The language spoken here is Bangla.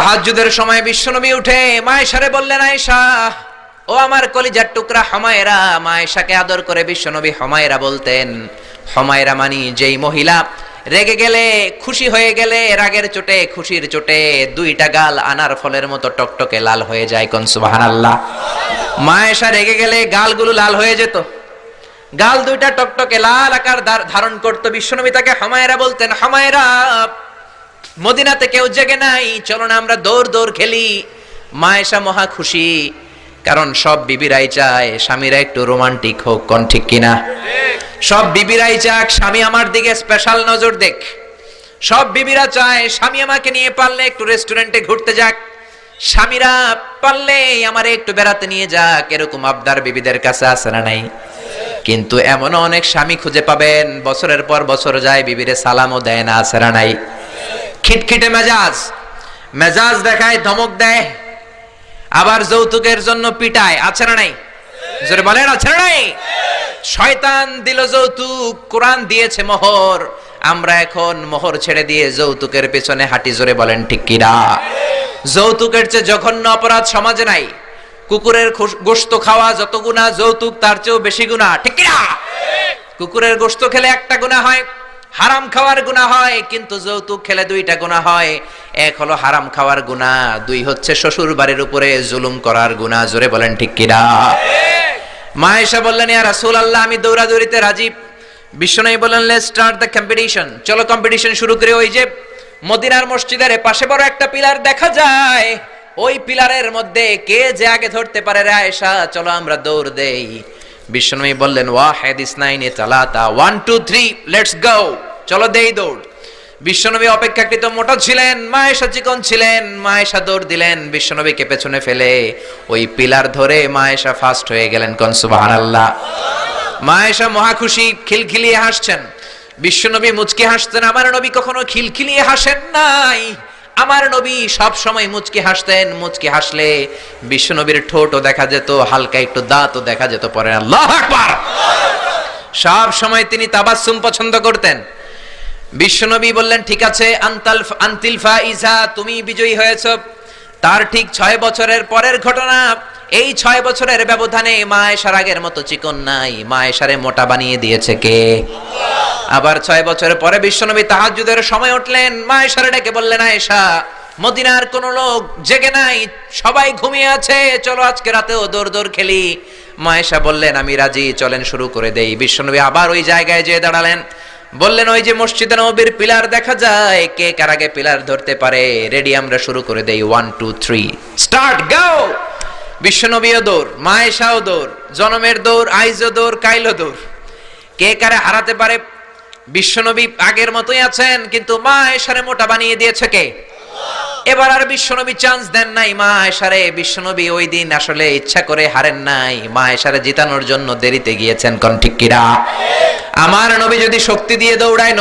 তাহাজ্জুদের সময় বিশ্বনবী উঠে মায়েশারে বললেন, আয়েশা ও আমার কলিজার টুকরা হুমায়রা। মায়েশাকে আদর করে বিশ্বনবী হুমায়রা বলতেন। হুমায়রা মানে যেই মহিলা রেগে গেলে, খুশি হয়ে গেলে, রাগের চোটে, খুশির চোটে দুইটা গাল আনার ফলের মতো টকটকে লাল হয়ে যায়। কোন সুবহানাল্লাহ। মায়েশা রেগে গেলে গালগুলো লাল হয়ে যেত, গাল দুইটা টকটকে লাল আকার ধারণ করত। বিশ্বনবী তাকে হুমায়রা বলতেন, হুমায়রা মদিনাতে কেউ জেগে নাই, চলো না আমরা দৌড় দৌড় খেলি। মায়েশা মহা খুশি, কারণ সব বিবিরাই চায় স্বামীরা একটু রোমান্টিক হোক। কোন ঠিক কিনা? সব বিবিরাই চাক স্বামী আমার দিকে স্পেশাল নজর দেখ। সব বিবিরা চায় স্বামী আমাকে নিয়ে পারলে একটু রেস্টুরেন্টে ঘুরতে যাক, স্বামীরা পারলে আমারে একটু বেড়াতে নিয়ে যাক। এরকম আবদার বিবিদের কাছে আছে না নাই? কিন্তু এমন অনেক স্বামী খুঁজে পাবেন বছরের পর বছর যায় বিবিরে সালামও দেয় না, আছে না নাই? খিটখিটে মেজাজ, মেজাজ দেখায়, ধমক দেয়, আবার যৌতুকের জন্য পিটায়, আছে না নাই? জোরে বলেন, আছে না নাই? শয়তান দিল যৌতুক, কোরআন দিয়েছে মোহর। আমরা এখন মোহর ছেড়ে দিয়ে যৌতুকের পেছনে হাঁটি। জোরে বলেন ঠিক কিনা? যৌতুকের চেয়ে জঘন্য অপরাধ সমাজে নাই। কুকুরের গোশত খাওয়া যত গুনাহ, যৌতুক তার চেয়েও বেশি গুনাহ। ঠিক কিনা? কুকুরের গোশত খেলে একটা গুনাহ হয়, হারাম খাওয়ার গুনাহ হয়, কিন্তু যৌতুক খেলে দুইটা গুনাহ হয়। এক হলো হারাম খাওয়ার গুনাহ, দুই হচ্ছে শ্বশুর বাড়ির উপরে জুলুম করার গুনাহ। জোরে বলেন ঠিক কিনা? মায়েশা বললেন, ইয়া রাসূলুল্লাহ আমি দৌড়াদৌড়িতে রাজি। বিশ্বনবী বললেন, লেটস স্টার্ট দ্য কম্পিটিশন, চলো কম্পিটিশন শুরু করি। ওই যে মদিনার মসজিদের পাশে বড় একটা পিলার দেখা যায়, ওই পিলারের মধ্যে কে যে আগে ধরতে পারে রে আয়েশা, চলো আমরা দৌড় দেই। বিশ্বনবী বললেন, ওয়াহিদ ইসনাইনি তালাতা, 1 2 3 লেটস গো, চলো দেই দৌড়। বিশ্বনবী অপেক্ষাকৃত মোটা ছিলেন, মায়েশা চিকন ছিলেন। মায়েশা দৌড় দিলেন, বিশ্বনবীকে পেছনে ফেলে ওই পিলার ধরে মায়েশা ফার্স্ট হয়ে গেলেন। কোন সুবহানাল্লাহ। মায়েশা মহা খুশি, খিলখিলিয়ে হাসছেন। বিশ্বনবী মুচকি হাসতেন। আমার নবী কখনো খিলখিলিয়ে হাসেন নাই। আমার নবী সব সময় মুচকি হাসতেন। মুচকি হাসলে বিশ্বনবীর ঠোঁটও দেখা যেত, হালকা একটু দাঁতও দেখা যেত। পরে আল্লাহু আকবার। সব সময় তিনি তাবাসসুম পছন্দ করতেন। বিশ্বনবী বললেন, ঠিক আছে, আনতিল ফাইজা, তুমি বিজয়ী হয়েছো। তার ঠিক 6 বছরের পরের ঘটনা। এই 6 বছরের ব্যবধানে মায়েশার আগের মতো চিকন নাই, মায়েশারে মোটা বানিয়ে দিয়েছে কে? আবার 6 বছরের পরে বিশ্বনবী তাহাজ্জুদের সময় উঠলেন, মায়েশারে ডেকে বললেন, আয়েশা মদিনার কোন লোক জেগে নাই, সবাই ঘুমিয়ে আছে, চলো আজকে রাতেও দৌড় দৌড় খেলি। মায়েশা বললেন, আমি রাজি, চলেন শুরু করে দেই। বিশ্বনবী আবার ওই জায়গায় যেয়ে দাঁড়ালেন, বললেন, ওই যে মসজিদে নববীর পিলার দেখা যায়, কে কার আগে পিলার ধরতে পারে? রেডি, আমরা শুরু করে দেই। 1 2 3 স্টার্ট, গো। বিশ্বনবীও দৌড়, মায়েশাও দৌড়, জনমের দৌড়, আইজও দৌড়, কাইলও দৌড়। কে কারে হারাতে পারে? বিশ্বনবী আগের মতোই আছেন, কিন্তু মায়েশারে মোটা বানিয়ে দিয়েছে কে? এবার আর বিশ্বনবী চান্স দেন নাই মায়েশারে। বিশ্বনবী ওই দিন আসলে ইচ্ছা করে হারেন নাই, মায়েশারে জিতানোর জন্য দেরিতে গিয়েছেন। কোন ঠিক কিনা? আমার নবী যদি শক্তি দিয়ে দৌড়ায়